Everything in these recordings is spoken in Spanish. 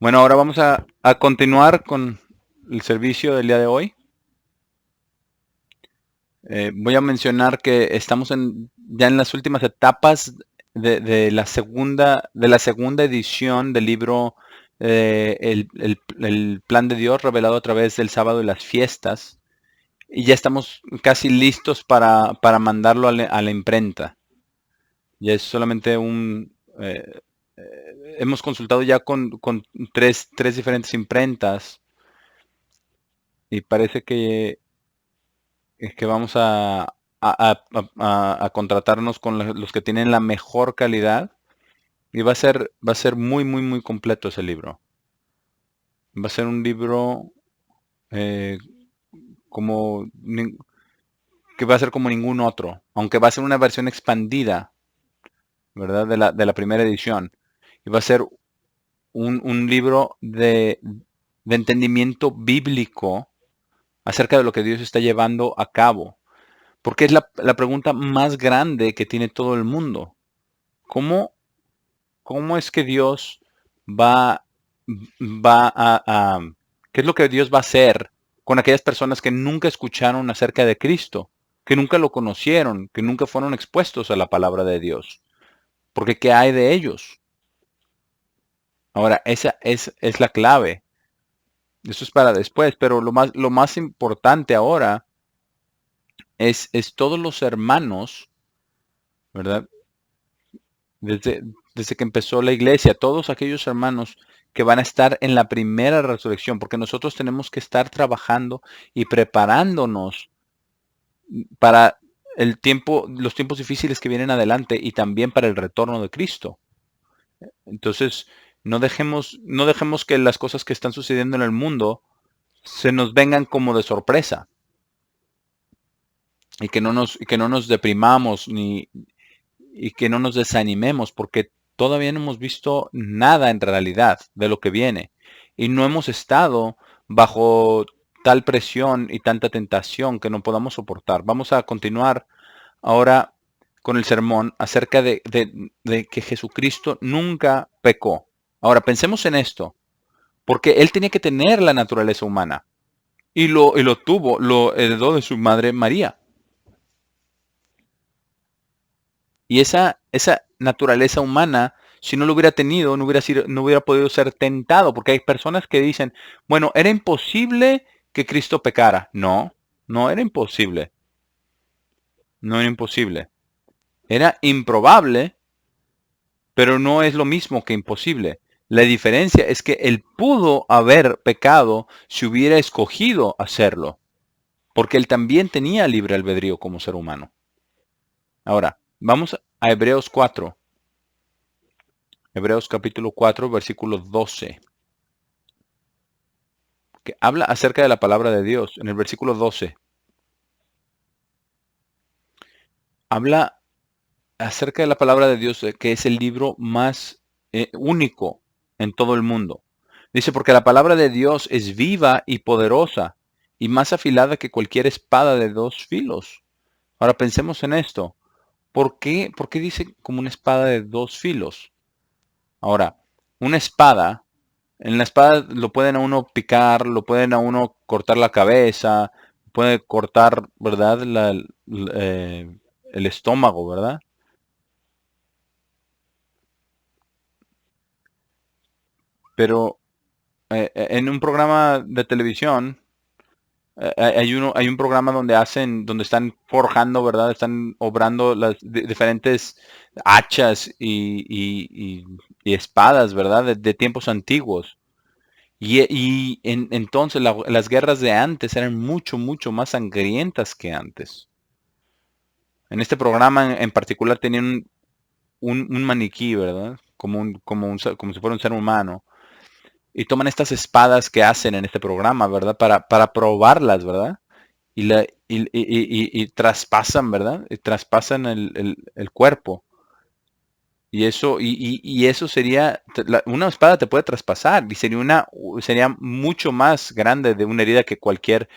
Bueno, ahora vamos a continuar con el servicio del día de hoy. Voy a mencionar que estamos ya en las últimas etapas de la segunda edición del libro el Plan de Dios revelado a través del sábado y las fiestas. Y ya estamos casi listos para mandarlo a la imprenta. Ya es solamente hemos consultado ya con tres diferentes imprentas y parece que vamos a contratarnos con los que tienen la mejor calidad y va a ser muy, muy, muy completo ese libro. Va a ser un libro eh, como que va a ser como ningún otro, aunque va a ser una versión expandida, ¿verdad? De la primera edición. Y va a ser un libro de entendimiento bíblico acerca de lo que Dios está llevando a cabo. Porque es la pregunta más grande que tiene todo el mundo. ¿Cómo, cómo es que Dios va, va qué es lo que Dios va a hacer con aquellas personas que nunca escucharon acerca de Cristo, que nunca lo conocieron, que nunca fueron expuestos a la palabra de Dios? Porque ¿qué hay de ellos? Ahora, esa es la clave. Eso es para después, pero lo más importante ahora es todos los hermanos, ¿verdad? Desde, desde que empezó la iglesia, todos aquellos hermanos que van a estar en la primera resurrección, porque nosotros tenemos que estar trabajando y preparándonos para los tiempos difíciles que vienen adelante y también para el retorno de Cristo. Entonces, no dejemos que las cosas que están sucediendo en el mundo se nos vengan como de sorpresa y que no nos deprimamos y que no nos desanimemos porque todavía no hemos visto nada en realidad de lo que viene y no hemos estado bajo tal presión y tanta tentación que no podamos soportar. Vamos a continuar ahora con el sermón acerca de que Jesucristo nunca pecó. Ahora pensemos en esto, porque Él tenía que tener la naturaleza humana y lo tuvo, lo heredó de su madre María. Y esa naturaleza humana, si no lo hubiera tenido, no hubiera podido ser tentado, porque hay personas que dicen, bueno, era imposible que Cristo pecara. No, no era imposible, no era imposible. Era improbable, pero no es lo mismo que imposible. La diferencia es que él pudo haber pecado si hubiera escogido hacerlo, porque él también tenía libre albedrío como ser humano. Ahora, vamos a Hebreos 4. Hebreos capítulo 4, versículo 12, que habla acerca de la palabra de Dios. En el versículo 12, habla acerca de la palabra de Dios, que es el libro más único en todo el mundo. Dice, porque la palabra de Dios es viva y poderosa y más afilada que cualquier espada de dos filos. Ahora pensemos en esto. ¿Por qué dice como una espada de dos filos? Ahora, una espada. En la espada lo pueden a uno picar, lo pueden a uno cortar la cabeza, puede cortar, ¿verdad? El estómago, ¿verdad? Pero en un programa de televisión hay un programa donde están forjando, ¿verdad? Están obrando las diferentes hachas y espadas, ¿verdad? De tiempos antiguos. Entonces las guerras de antes eran mucho, mucho más sangrientas que antes. En este programa en particular tenían un maniquí, ¿verdad? Como si fuera un ser humano. Y toman estas espadas que hacen en este programa, ¿verdad? Para probarlas, ¿verdad? Y traspasan, ¿verdad? Y traspasan el cuerpo. Y eso sería, una espada te puede traspasar y sería mucho más grande de una herida que cualquier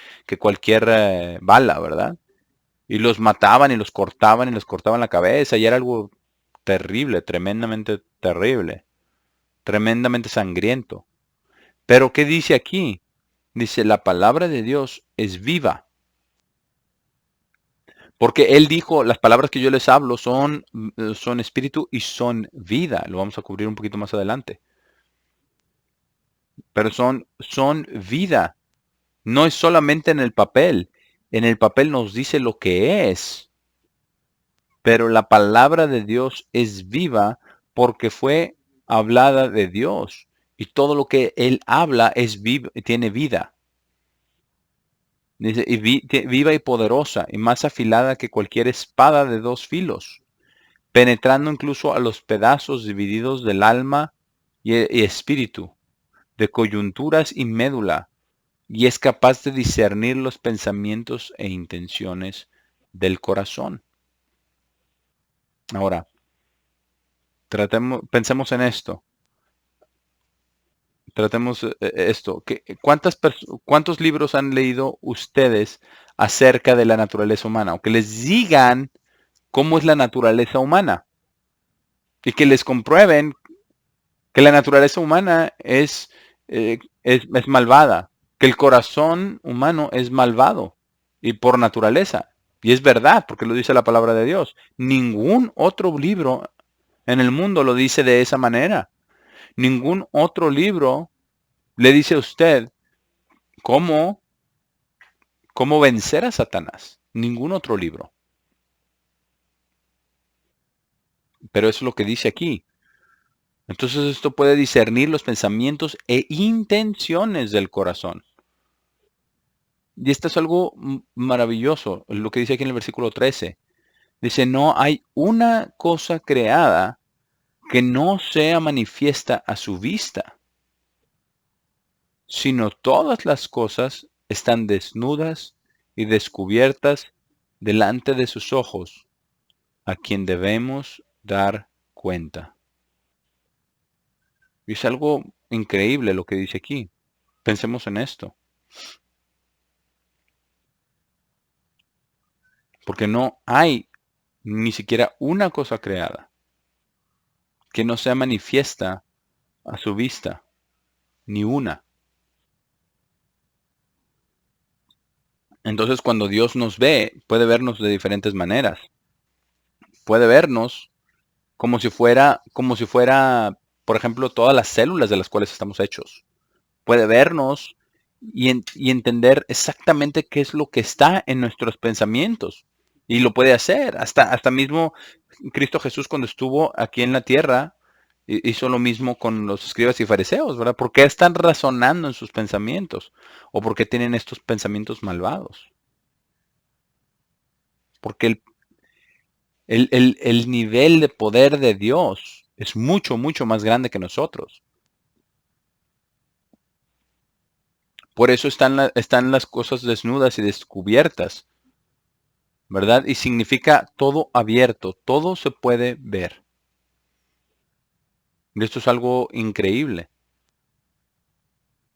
bala, ¿verdad? Y los mataban y los cortaban la cabeza y era algo terrible, tremendamente terrible, tremendamente sangriento. Pero ¿qué dice aquí? Dice, la palabra de Dios es viva. Porque Él dijo, las palabras que yo les hablo son espíritu y son vida. Lo vamos a cubrir un poquito más adelante. Pero son vida. No es solamente en el papel. En el papel nos dice lo que es. Pero la palabra de Dios es viva porque fue hablada de Dios. Y todo lo que Él habla es tiene vida. Dice, y viva y poderosa, y más afilada que cualquier espada de dos filos, penetrando incluso a los pedazos divididos del alma y espíritu, de coyunturas y médula, y es capaz de discernir los pensamientos e intenciones del corazón. Ahora, pensemos en esto. Tratemos esto. ¿Cuántos libros han leído ustedes acerca de la naturaleza humana? O que les digan cómo es la naturaleza humana. Y que les comprueben que la naturaleza humana es malvada. Que el corazón humano es malvado. Y por naturaleza. Y es verdad, porque lo dice la palabra de Dios. Ningún otro libro en el mundo lo dice de esa manera. Ningún otro libro le dice a usted cómo, cómo vencer a Satanás. Ningún otro libro. Pero eso es lo que dice aquí. Entonces esto puede discernir los pensamientos e intenciones del corazón. Y esto es algo maravilloso, lo que dice aquí en el versículo 13. Dice, no hay una cosa creada que no sea manifiesta a su vista, sino todas las cosas están desnudas y descubiertas delante de sus ojos, a quien debemos dar cuenta. Y es algo increíble lo que dice aquí. Pensemos en esto. Porque no hay ni siquiera una cosa creada que no sea manifiesta a su vista, ni una. Entonces, cuando Dios nos ve, puede vernos de diferentes maneras. Puede vernos como si fuera, por ejemplo, todas las células de las cuales estamos hechos. Puede vernos y entender exactamente qué es lo que está en nuestros pensamientos. Y lo puede hacer. Hasta mismo Cristo Jesús, cuando estuvo aquí en la tierra, hizo lo mismo con los escribas y fariseos, ¿verdad? ¿Por qué están razonando en sus pensamientos? ¿O por qué tienen estos pensamientos malvados? Porque el nivel de poder de Dios es mucho, mucho más grande que nosotros. Por eso están las cosas desnudas y descubiertas, ¿verdad? Y significa todo abierto, todo se puede ver. Y esto es algo increíble.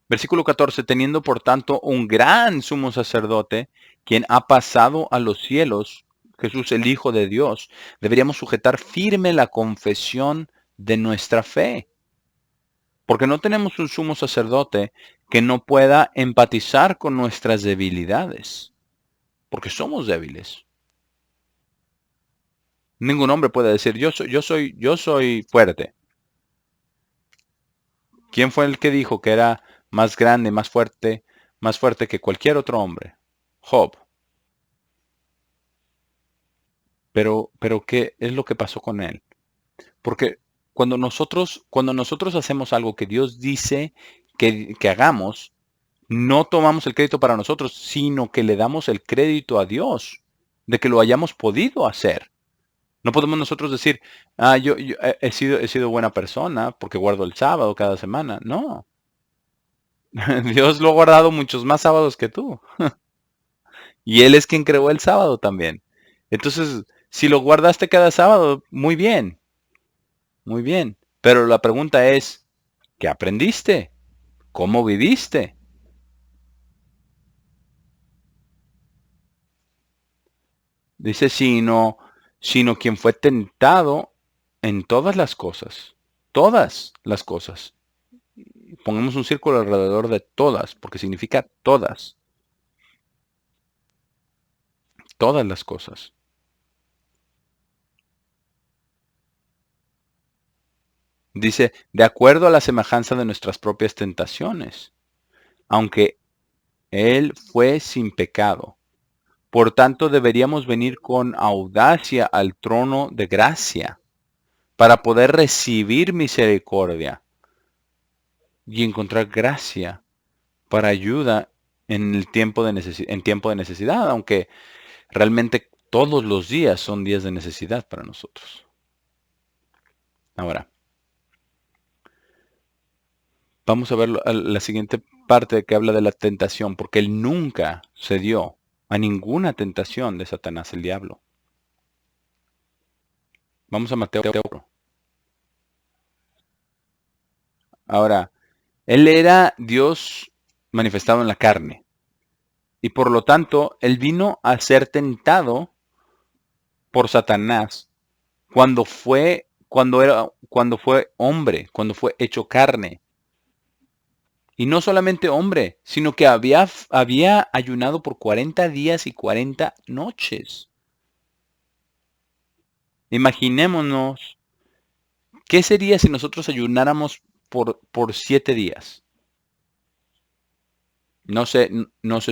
Versículo 14, teniendo por tanto un gran sumo sacerdote, quien ha pasado a los cielos, Jesús el Hijo de Dios, deberíamos sujetar firme la confesión de nuestra fe. Porque no tenemos un sumo sacerdote que no pueda empatizar con nuestras debilidades, porque somos débiles. Ningún hombre puede decir, yo soy fuerte. ¿Quién fue el que dijo que era más grande, más fuerte que cualquier otro hombre? Job. Pero ¿qué es lo que pasó con él? Porque cuando nosotros hacemos algo que Dios dice que hagamos, no tomamos el crédito para nosotros, sino que le damos el crédito a Dios de que lo hayamos podido hacer. No podemos nosotros decir, yo he sido buena persona porque guardo el sábado cada semana. No. Dios lo ha guardado muchos más sábados que tú. Y Él es quien creó el sábado también. Entonces, si lo guardaste cada sábado, muy bien, muy bien. Pero la pregunta es, ¿qué aprendiste? ¿Cómo viviste? Dice, sino quien fue tentado en todas las cosas. Todas las cosas. Pongamos un círculo alrededor de todas, porque significa todas, todas las cosas. Dice, de acuerdo a la semejanza de nuestras propias tentaciones, aunque Él fue sin pecado. Por tanto, deberíamos venir con audacia al trono de gracia para poder recibir misericordia y encontrar gracia para ayuda en el tiempo de necesidad, aunque realmente todos los días son días de necesidad para nosotros. Ahora, vamos a ver la siguiente parte que habla de la tentación, porque él nunca cedió a ninguna tentación de Satanás, el diablo. Vamos a Mateo 4. Ahora, él era Dios manifestado en la carne. Y por lo tanto, él vino a ser tentado por Satanás cuando fue hombre, cuando fue hecho carne. Y no solamente hombre, sino que había ayunado por 40 días y 40 noches. Imaginémonos, ¿qué sería si nosotros ayunáramos por 7 días? No sé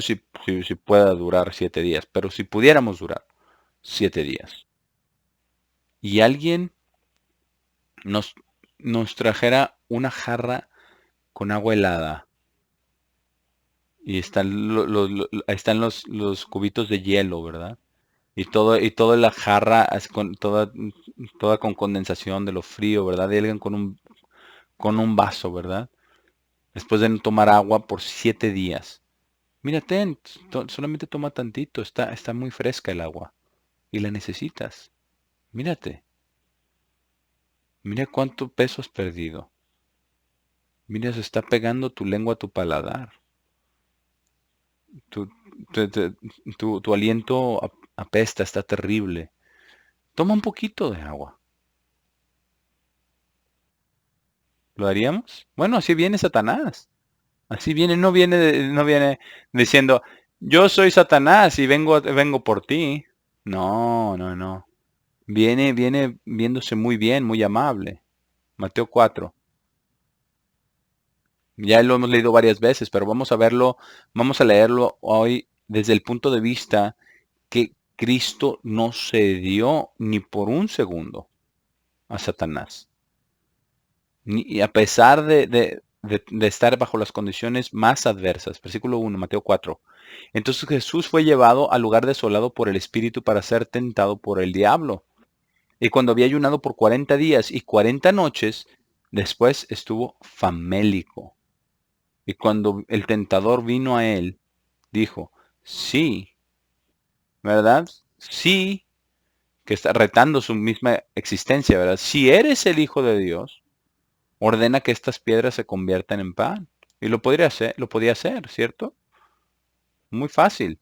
si pueda durar 7 días, pero si pudiéramos durar 7 días. Y alguien nos, nos trajera una jarra con agua helada. Y están los cubitos de hielo, ¿verdad? Y toda la jarra toda con condensación de lo frío, ¿verdad? Y alguien con un vaso, ¿verdad? Después de no tomar agua por 7 días. Mira, solamente toma tantito, está muy fresca el agua. Y la necesitas. Mírate, mira cuánto peso has perdido. Mira, se está pegando tu lengua a tu paladar. Tu, tu aliento apesta, está terrible. Toma un poquito de agua. ¿Lo haríamos? Bueno, así viene Satanás. Así viene, no viene diciendo, yo soy Satanás y vengo por ti. No, no, no. Viene viéndose muy bien, muy amable. Mateo 4. Ya lo hemos leído varias veces, pero vamos a leerlo hoy desde el punto de vista que Cristo no cedió ni por un segundo a Satanás. Y a pesar de estar bajo las condiciones más adversas. Versículo 1, Mateo 4. Entonces Jesús fue llevado al lugar desolado por el Espíritu para ser tentado por el diablo. Y cuando había ayunado por 40 días y 40 noches, después estuvo famélico. Y cuando el tentador vino a él, dijo, sí, ¿verdad? Sí, que está retando su misma existencia, ¿verdad? Si eres el Hijo de Dios, ordena que estas piedras se conviertan en pan. Y lo podía hacer, ¿cierto? Muy fácil.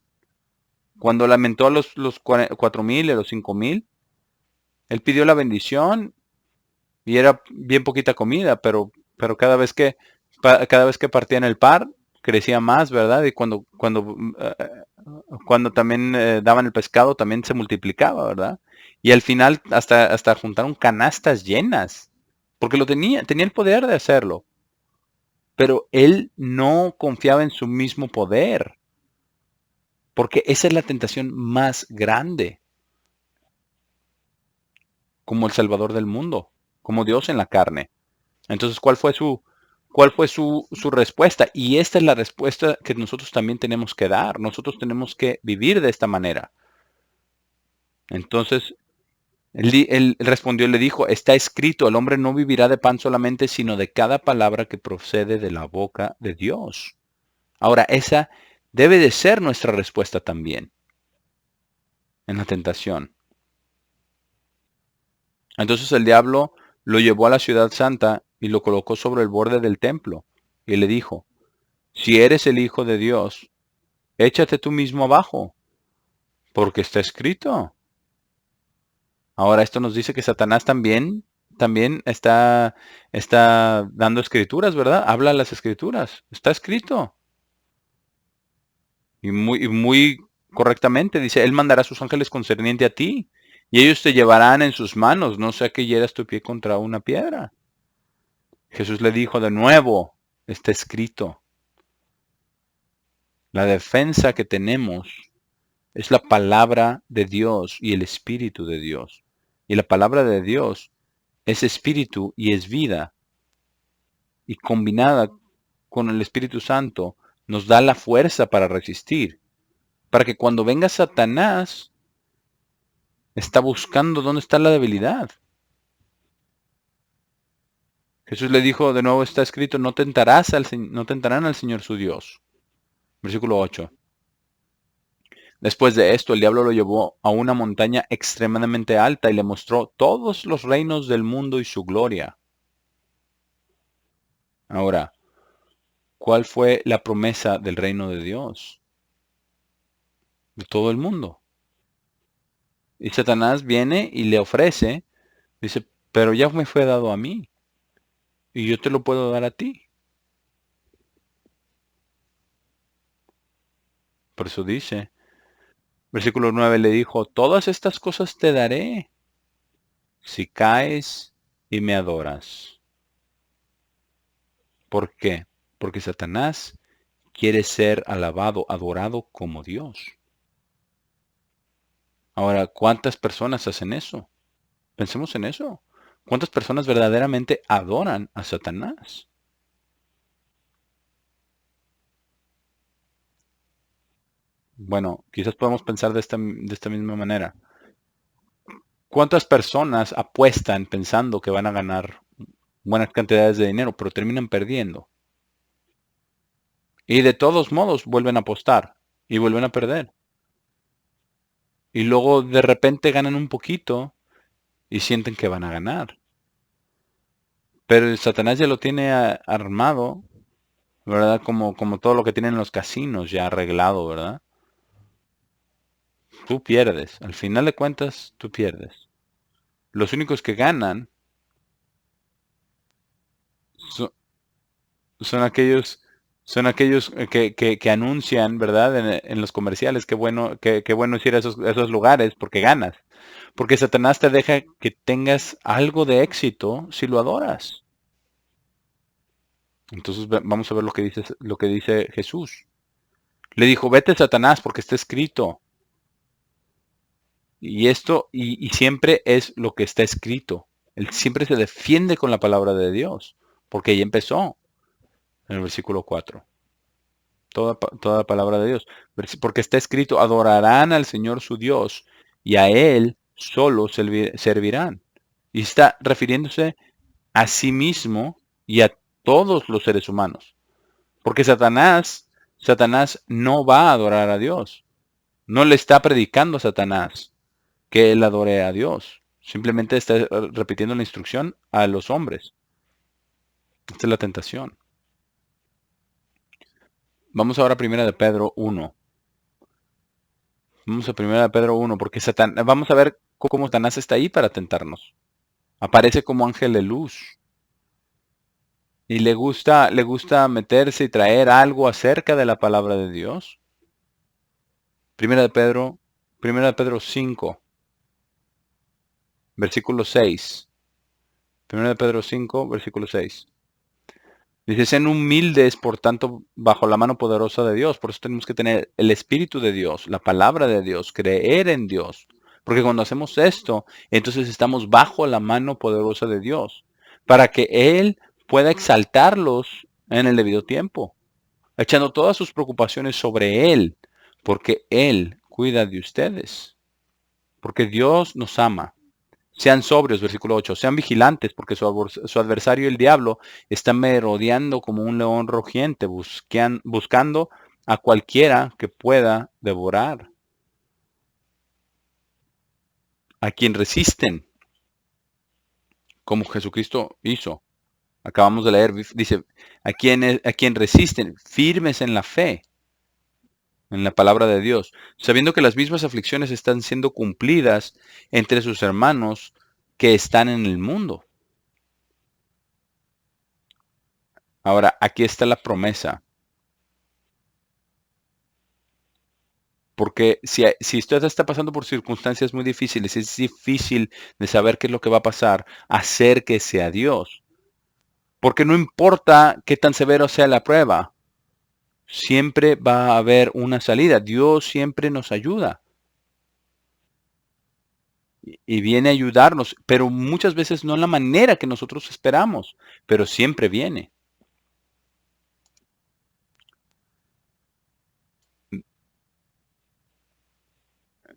Cuando lamentó a los 4,000 y a los 5,000, él pidió la bendición y era bien poquita comida, pero cada vez que partían el par, crecía más, ¿verdad? Y cuando también daban el pescado, también se multiplicaba, ¿verdad? Y al final hasta juntaron canastas llenas, porque tenía el poder de hacerlo. Pero él no confiaba en su mismo poder, porque esa es la tentación más grande, como el Salvador del mundo, como Dios en la carne. Entonces, cuál fue su respuesta? Y esta es la respuesta que nosotros también tenemos que dar. Nosotros tenemos que vivir de esta manera. Entonces, él respondió y le dijo, está escrito, el hombre no vivirá de pan solamente, sino de cada palabra que procede de la boca de Dios. Ahora, esa debe de ser nuestra respuesta también en la tentación. Entonces el diablo lo llevó a la ciudad santa y lo colocó sobre el borde del templo y le dijo, si eres el Hijo de Dios, échate tú mismo abajo, porque está escrito. Ahora esto nos dice que Satanás también también está dando escrituras, ¿verdad? Habla las escrituras. Está escrito. Y muy correctamente dice, Él mandará a sus ángeles concerniente a ti, y ellos te llevarán en sus manos, no sea que hieras tu pie contra una piedra. Jesús le dijo de nuevo, está escrito. La defensa que tenemos es la palabra de Dios y el Espíritu de Dios. Y la palabra de Dios es espíritu y es vida. Y combinada con el Espíritu Santo nos da la fuerza para resistir. Para que cuando venga Satanás, está buscando dónde está la debilidad. Jesús le dijo, de nuevo está escrito, no tentarán al Señor su Dios. Versículo 8. Después de esto, el diablo lo llevó a una montaña extremadamente alta y le mostró todos los reinos del mundo y su gloria. Ahora, ¿cuál fue la promesa del reino de Dios? De todo el mundo. Y Satanás viene y le ofrece, dice, pero ya me fue dado a mí y yo te lo puedo dar a ti. Por eso dice, versículo 9 le dijo, todas estas cosas te daré si caes y me adoras. ¿Por qué? Porque Satanás quiere ser alabado, adorado como Dios. Ahora, ¿cuántas personas hacen eso? Pensemos en eso. ¿Cuántas personas verdaderamente adoran a Satanás? Bueno, quizás podemos pensar de esta misma manera. ¿Cuántas personas apuestan pensando que van a ganar buenas cantidades de dinero, pero terminan perdiendo? Y de todos modos vuelven a apostar y vuelven a perder. Y luego de repente ganan un poquito y sienten que van a ganar. Pero el Satanás ya lo tiene armado, ¿verdad? Como todo lo que tienen los casinos ya arreglado, ¿verdad? Tú pierdes. Al final de cuentas, tú pierdes. Los únicos que ganan so- son aquellos que anuncian, ¿verdad? En los comerciales, qué bueno es ir a esos lugares porque ganas. Porque Satanás te deja que tengas algo de éxito si lo adoras. Entonces vamos a ver lo que dice Jesús. Le dijo, vete Satanás porque está escrito. Y esto, y siempre es lo que está escrito. Él siempre se defiende con la palabra de Dios, porque ya empezó en el versículo 4. Toda palabra de Dios. Porque está escrito, adorarán al Señor su Dios y a Él solo servirán. Y está refiriéndose a sí mismo y a todos los seres humanos. Porque Satanás no va a adorar a Dios. No le está predicando a Satanás que él adore a Dios. Simplemente está repitiendo la instrucción a los hombres. Esta es la tentación. Vamos ahora a Primera de Pedro 1. Vamos a Primera de Pedro 1 porque vamos a ver cómo Satanás está ahí para tentarnos. Aparece como ángel de luz. Y le gusta meterse y traer algo acerca de la palabra de Dios. Primera de Pedro 5, versículo 6. Primera de Pedro 5, versículo 6. Dice, sean humildes, por tanto, bajo la mano poderosa de Dios. Por eso tenemos que tener el Espíritu de Dios, la palabra de Dios, creer en Dios. Porque cuando hacemos esto, entonces estamos bajo la mano poderosa de Dios, para que Él pueda exaltarlos en el debido tiempo, echando todas sus preocupaciones sobre Él, porque Él cuida de ustedes, porque Dios nos ama. Sean sobrios, versículo 8, sean vigilantes, porque su adversario, el diablo, está merodeando como un león rugiente, buscando a cualquiera que pueda devorar, a quien resisten, como Jesucristo hizo. Acabamos de leer, dice, a quien resisten, firmes en la fe, en la palabra de Dios, sabiendo que las mismas aflicciones están siendo cumplidas entre sus hermanos que están en el mundo. Ahora, aquí está la promesa. Porque si usted está pasando por circunstancias muy difíciles, es difícil de saber qué es lo que va a pasar, acérquese a Dios. Porque no importa qué tan severo sea la prueba, siempre va a haber una salida. Dios siempre nos ayuda y viene a ayudarnos, pero muchas veces no en la manera que nosotros esperamos, pero siempre viene.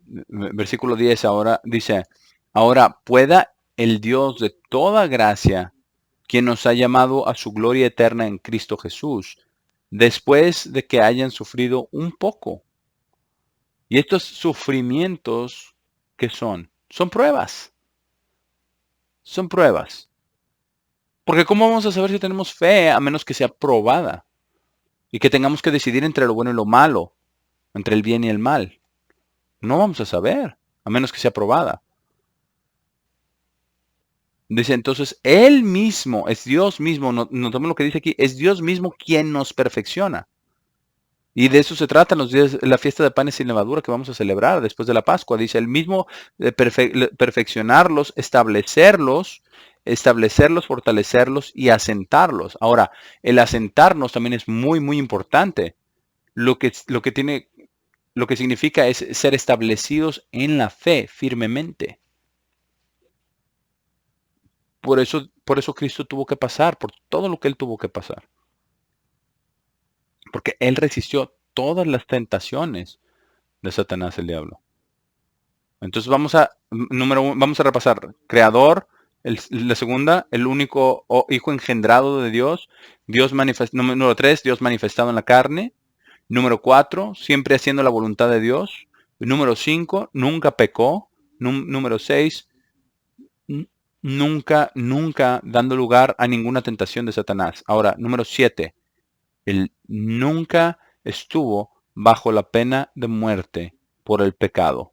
Versículo 10 ahora dice, ahora pueda el Dios de toda gracia, quien nos ha llamado a su gloria eterna en Cristo Jesús, después de que hayan sufrido un poco. Y estos sufrimientos, ¿qué son? Son pruebas. Son pruebas. Porque ¿cómo vamos a saber si tenemos fe a menos que sea probada? Y que tengamos que decidir entre lo bueno y lo malo, entre el bien y el mal. No vamos a saber, a menos que sea probada. Dice entonces, Él mismo, es Dios mismo, notamos lo que dice aquí, es Dios mismo quien nos perfecciona. Y de eso se trata en los días, la fiesta de panes sin levadura que vamos a celebrar después de la Pascua. Dice, el mismo perfeccionarlos, establecerlos, fortalecerlos y asentarlos. Ahora, el asentarnos también es muy, muy importante. Lo que significa es ser establecidos en la fe firmemente. Por eso Cristo tuvo que pasar, por todo lo que Él tuvo que pasar. Porque Él resistió todas las tentaciones de Satanás el diablo. Entonces vamos a repasar. Creador, la segunda, el único hijo engendrado de Dios. Número 3, Dios manifestado en la carne. Número 4, siempre haciendo la voluntad de Dios. Número 5, nunca pecó. Número 6, nunca dando lugar a ninguna tentación de Satanás. Ahora, número 7, él nunca estuvo bajo la pena de muerte por el pecado.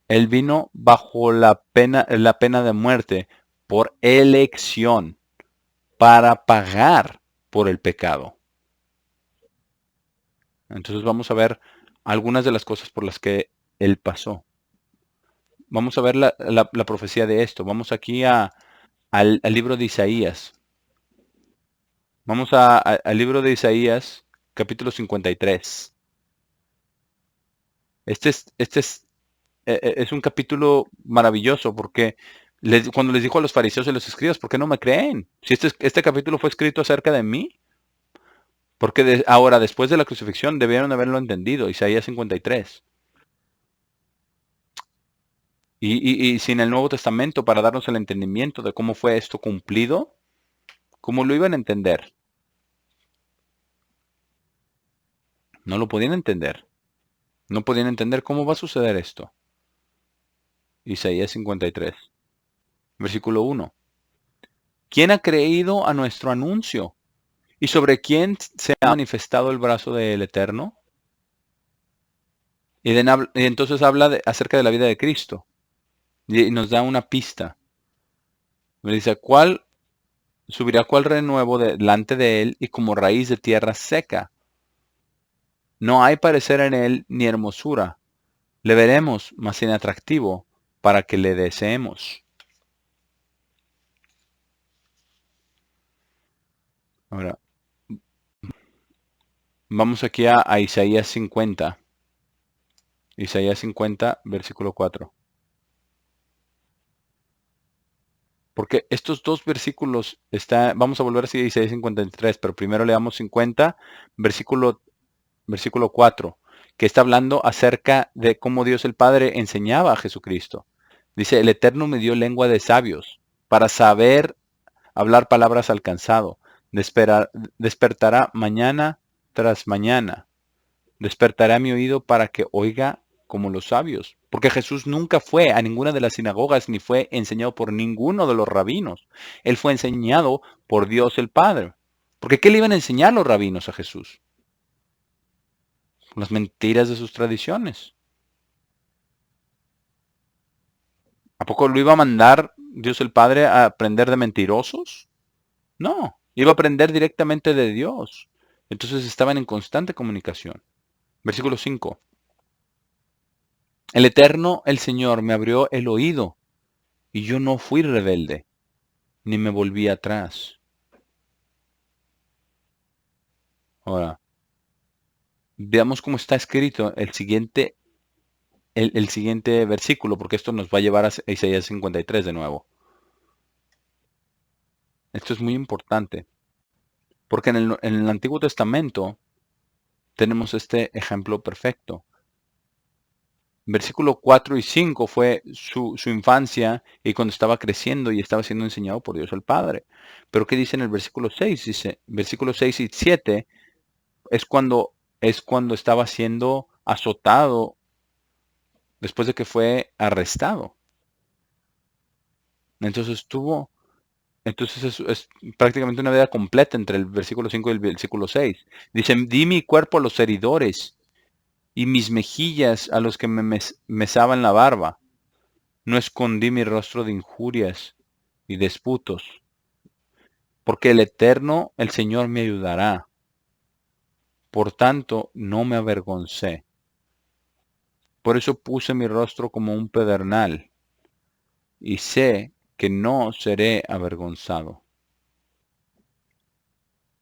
Él vino bajo la pena de muerte por elección para pagar por el pecado. Entonces vamos a ver algunas de las cosas por las que él pasó. Vamos a ver la profecía de esto. Vamos aquí al libro de Isaías. Vamos al libro de Isaías, capítulo 53. Este es un capítulo maravilloso porque cuando les dijo a los fariseos y los escribas, ¿por qué no me creen? Si este capítulo fue escrito acerca de mí, porque ahora, después de la crucifixión, debieron haberlo entendido. Isaías 53. Y sin el Nuevo Testamento para darnos el entendimiento de cómo fue esto cumplido, ¿cómo lo iban a entender? No lo podían entender. No podían entender cómo va a suceder esto. Isaías 53, versículo 1. ¿Quién ha creído a nuestro anuncio? ¿Y sobre quién se ha manifestado el brazo del Eterno? Y entonces habla acerca de la vida de Cristo. Y nos da una pista. Me dice, ¿cuál renuevo delante de él y como raíz de tierra seca? No hay parecer en él ni hermosura. Le veremos más inatractivo para que le deseemos. Ahora, vamos aquí a Isaías 50. Isaías 50, versículo 4. Porque estos dos versículos vamos a volver a Isaías 53, pero primero leamos 50, versículo 4, que está hablando acerca de cómo Dios el Padre enseñaba a Jesucristo. Dice, el Eterno me dio lengua de sabios para saber hablar palabras al cansado. Despertará mañana tras mañana. Despertará mi oído para que oiga como los sabios. Porque Jesús nunca fue a ninguna de las sinagogas ni fue enseñado por ninguno de los rabinos. Él fue enseñado por Dios el Padre. Porque ¿qué le iban a enseñar los rabinos a Jesús? Las mentiras de sus tradiciones. ¿A poco lo iba a mandar Dios el Padre a aprender de mentirosos? No. Iba a aprender directamente de Dios. Entonces estaban en constante comunicación. Versículo 5. El Eterno, el Señor, me abrió el oído, y yo no fui rebelde, ni me volví atrás. Ahora, veamos cómo está escrito el siguiente versículo, porque esto nos va a llevar a Isaías 53 de nuevo. Esto es muy importante, porque en el Antiguo Testamento tenemos este ejemplo perfecto. Versículo 4 y 5 fue su infancia y cuando estaba creciendo y estaba siendo enseñado por Dios el Padre. Pero ¿qué dice en el versículo 6? Dice, versículo 6 y 7 es cuando estaba siendo azotado después de que fue arrestado. Entonces es prácticamente una vida completa entre el versículo 5 y el versículo 6. Dice, di mi cuerpo a los heridores y mis mejillas a los que me mesaban la barba. No escondí mi rostro de injurias y disputos, porque el Eterno, el Señor, me ayudará. Por tanto, no me avergoncé. Por eso puse mi rostro como un pedernal, y sé que no seré avergonzado.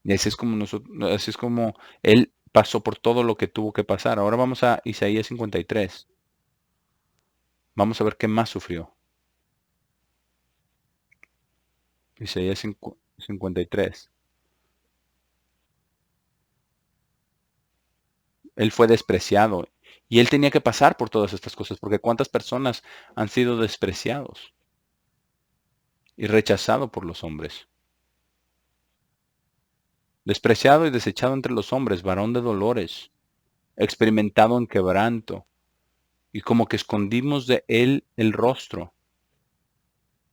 Y así es como Él pasó por todo lo que tuvo que pasar. Ahora vamos a Isaías 53. Vamos a ver qué más sufrió. Isaías 53. Él fue despreciado. Y él tenía que pasar por todas estas cosas, porque cuántas personas han sido despreciados y rechazados por los hombres. Despreciado y desechado entre los hombres, varón de dolores, experimentado en quebranto, y como que escondimos de él el rostro.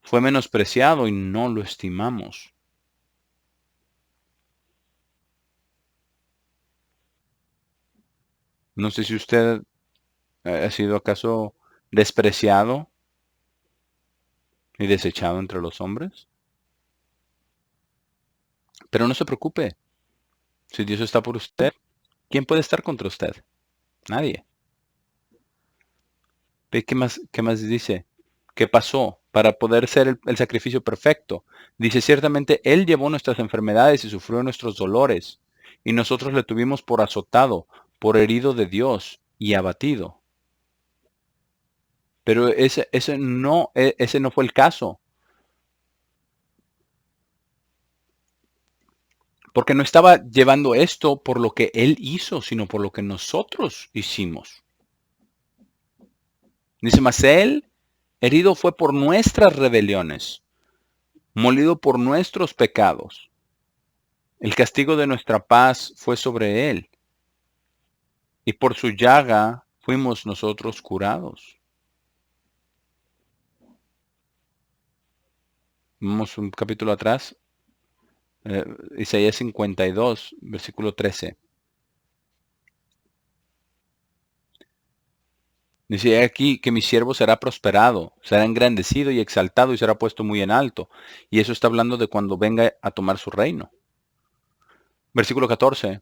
Fue menospreciado y no lo estimamos. No sé si usted ha sido acaso despreciado y desechado entre los hombres, pero no se preocupe. Si Dios está por usted, ¿quién puede estar contra usted? Nadie. Ve qué más dice. ¿Qué pasó para poder ser el sacrificio perfecto? Dice, ciertamente Él llevó nuestras enfermedades y sufrió nuestros dolores, y nosotros le tuvimos por azotado, por herido de Dios y abatido. Pero ese no fue el caso, porque no estaba llevando esto por lo que Él hizo, sino por lo que nosotros hicimos. Dice, mas Él herido fue por nuestras rebeliones, molido por nuestros pecados. El castigo de nuestra paz fue sobre él, y por su llaga fuimos nosotros curados. Vamos un capítulo atrás, eh, Isaías 52, versículo 13. Dice aquí que mi siervo será prosperado, será engrandecido y exaltado y será puesto muy en alto. Y eso está hablando de cuando venga a tomar su reino. Versículo 14.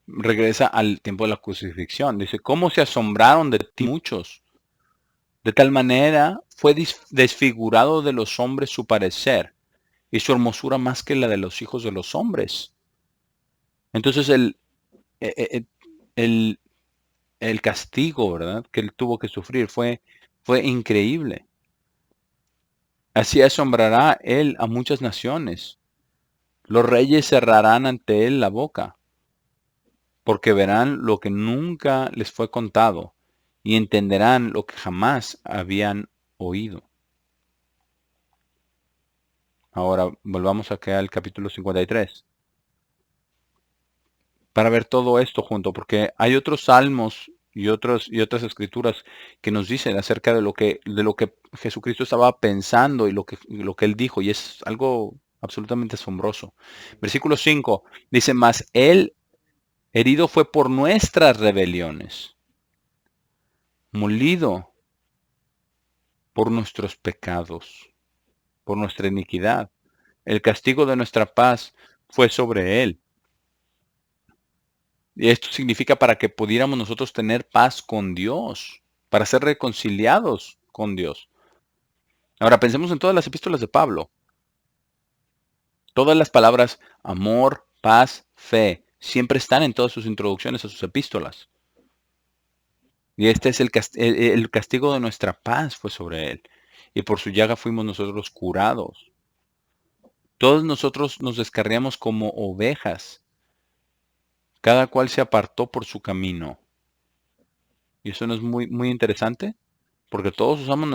Regresa al tiempo de la crucifixión. Dice, ¿cómo se asombraron de ti muchos? De tal manera fue desfigurado de los hombres su parecer, y su hermosura más que la de los hijos de los hombres. Entonces e- e- e- el, el castigo, ¿verdad?, que él tuvo que sufrir fue increíble. Así asombrará él a muchas naciones. Los reyes cerrarán ante él la boca, porque verán lo que nunca les fue contado y entenderán lo que jamás habían oído. Ahora volvamos acá al capítulo 53 para ver todo esto junto, porque hay otros salmos y otras escrituras que nos dicen acerca de lo que Jesucristo estaba pensando y lo que él dijo, y es algo absolutamente asombroso. Versículo 5 dice, mas él herido fue por nuestras rebeliones, molido por nuestros pecados, por nuestra iniquidad. El castigo de nuestra paz fue sobre él. Y esto significa para que pudiéramos nosotros tener paz con Dios, para ser reconciliados con Dios. Ahora pensemos en todas las epístolas de Pablo. Todas las palabras amor, paz, fe, siempre están en todas sus introducciones a sus epístolas. Y este es el castigo de nuestra paz fue sobre él. Y por su llaga fuimos nosotros curados. Todos nosotros nos descarriamos como ovejas. Cada cual se apartó por su camino. Y eso no es muy, muy interesante, porque todos usamos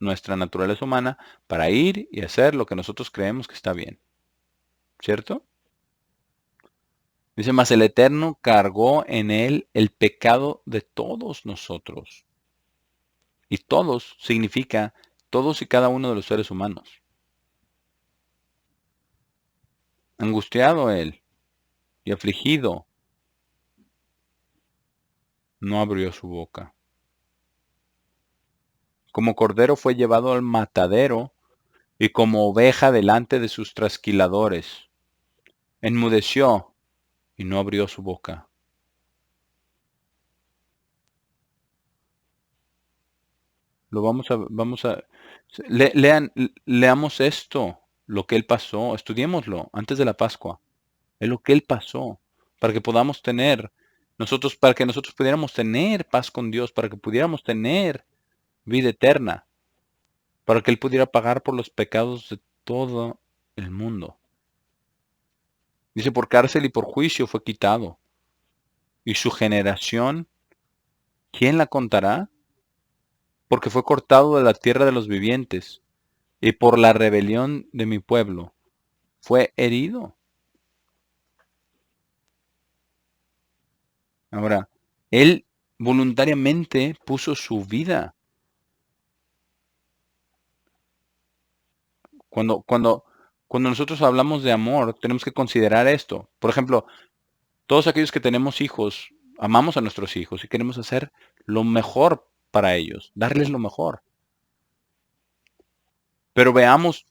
nuestra naturaleza humana para ir y hacer lo que nosotros creemos que está bien. ¿Cierto? Dice, mas el Eterno cargó en él el pecado de todos nosotros. Y todos significa todos y cada uno de los seres humanos. Angustiado él y afligido, no abrió su boca. Como cordero fue llevado al matadero y como oveja delante de sus trasquiladores. Enmudeció y no abrió su boca. Lo leamos esto, lo que él pasó, estudiémoslo antes de la Pascua. Es lo que él pasó, para que podamos tener, para que nosotros pudiéramos tener paz con Dios, para que pudiéramos tener vida eterna, para que él pudiera pagar por los pecados de todo el mundo. Dice, por cárcel y por juicio fue quitado. Y su generación, ¿quién la contará? Porque fue cortado de la tierra de los vivientes, y por la rebelión de mi pueblo fue herido. Ahora, él voluntariamente puso su vida. Cuando, cuando, cuando nosotros hablamos de amor, tenemos que considerar esto. Por ejemplo, todos aquellos que tenemos hijos, amamos a nuestros hijos y queremos hacer lo mejor para ellos, darles lo mejor. Pero veamos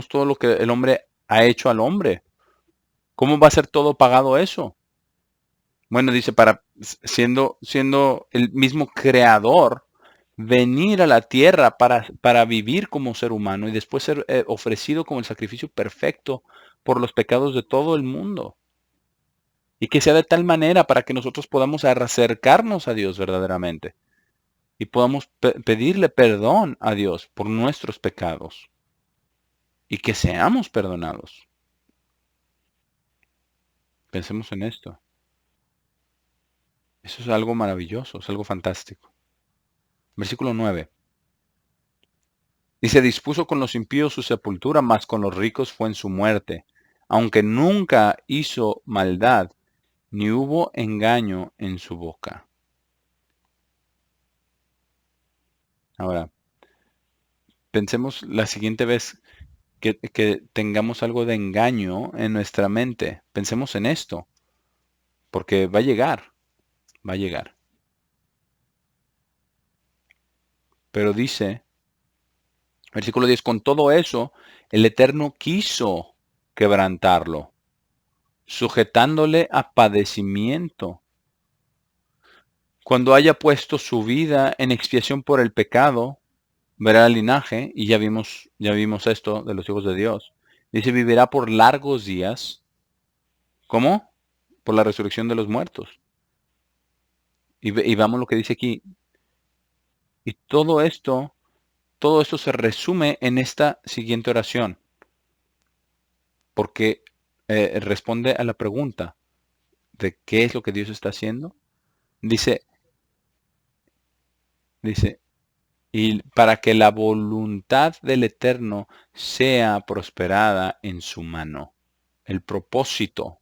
todo lo que el hombre ha hecho al hombre. ¿Cómo va a ser todo pagado eso? Bueno, dice, siendo el mismo creador, venir a la tierra para vivir como ser humano y después ser ofrecido como el sacrificio perfecto por los pecados de todo el mundo. Y que sea de tal manera para que nosotros podamos acercarnos a Dios verdaderamente y podamos pedirle perdón a Dios por nuestros pecados y que seamos perdonados. Pensemos en esto. Eso es algo maravilloso, es algo fantástico. Versículo 9. Y se dispuso con los impíos su sepultura, mas con los ricos fue en su muerte, aunque nunca hizo maldad, ni hubo engaño en su boca. Ahora, pensemos la siguiente vez que tengamos algo de engaño en nuestra mente. Pensemos en esto, porque va a llegar, va a llegar. Pero dice, versículo 10, con todo eso, el Eterno quiso quebrantarlo, sujetándole a padecimiento. Cuando haya puesto su vida en expiación por el pecado, verá el linaje, y ya vimos esto de los hijos de Dios. Dice, vivirá por largos días. ¿Cómo? Por la resurrección de los muertos. Y vamos lo que dice aquí. Y todo esto se resume en esta siguiente oración. Porque responde a la pregunta de qué es lo que Dios está haciendo. Dice, y para que la voluntad del Eterno sea prosperada en su mano. El propósito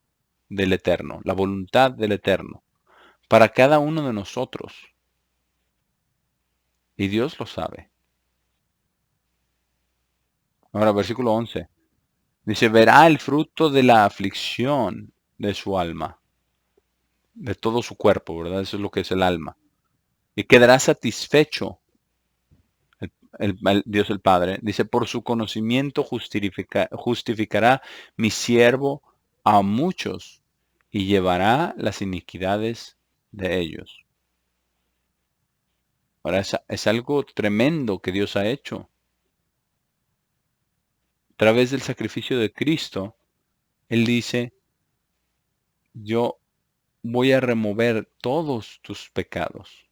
del Eterno, la voluntad del Eterno, para cada uno de nosotros. Y Dios lo sabe. Ahora, versículo 11. Dice, verá el fruto de la aflicción de su alma, de todo su cuerpo, ¿verdad? Eso es lo que es el alma. Y quedará satisfecho. Dios el Padre, dice, por su conocimiento justificará mi siervo a muchos y llevará las iniquidades de ellos. Ahora, es algo tremendo que Dios ha hecho. A través del sacrificio de Cristo, Él dice, yo voy a remover todos tus pecados,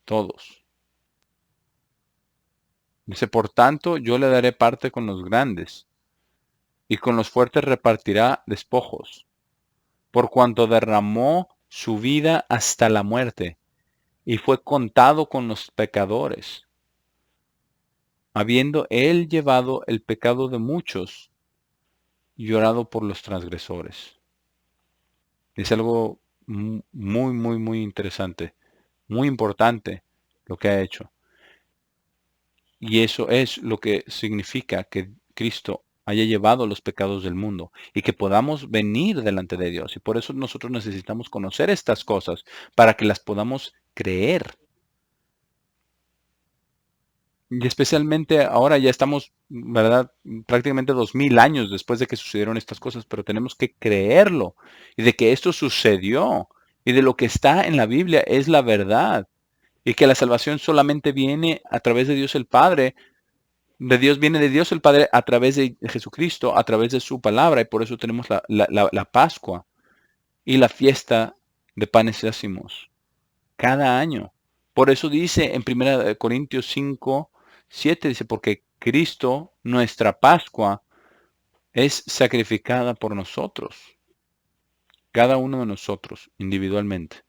todos. Dice, por tanto, yo le daré parte con los grandes, y con los fuertes repartirá despojos, por cuanto derramó su vida hasta la muerte, y fue contado con los pecadores, habiendo él llevado el pecado de muchos, y llorado por los transgresores. Es algo muy, muy, muy interesante, muy importante lo que ha hecho. Y eso es lo que significa que Cristo haya llevado los pecados del mundo y que podamos venir delante de Dios. Y por eso nosotros necesitamos conocer estas cosas para que las podamos creer. Y especialmente ahora ya estamos, ¿verdad? Prácticamente 2000 años después de que sucedieron estas cosas, pero tenemos que creerlo y de que esto sucedió y de lo que está en la Biblia es la verdad y que la salvación solamente viene a través de Dios el Padre. Viene de Dios el Padre a través de Jesucristo, a través de su palabra, y por eso tenemos la Pascua y la fiesta de panes y ácimos cada año. Por eso dice en 1 Corintios 5:7, dice, porque Cristo, nuestra Pascua, es sacrificada por nosotros, cada uno de nosotros individualmente.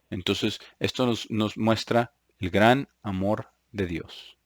Entonces, esto nos muestra el gran amor de Dios.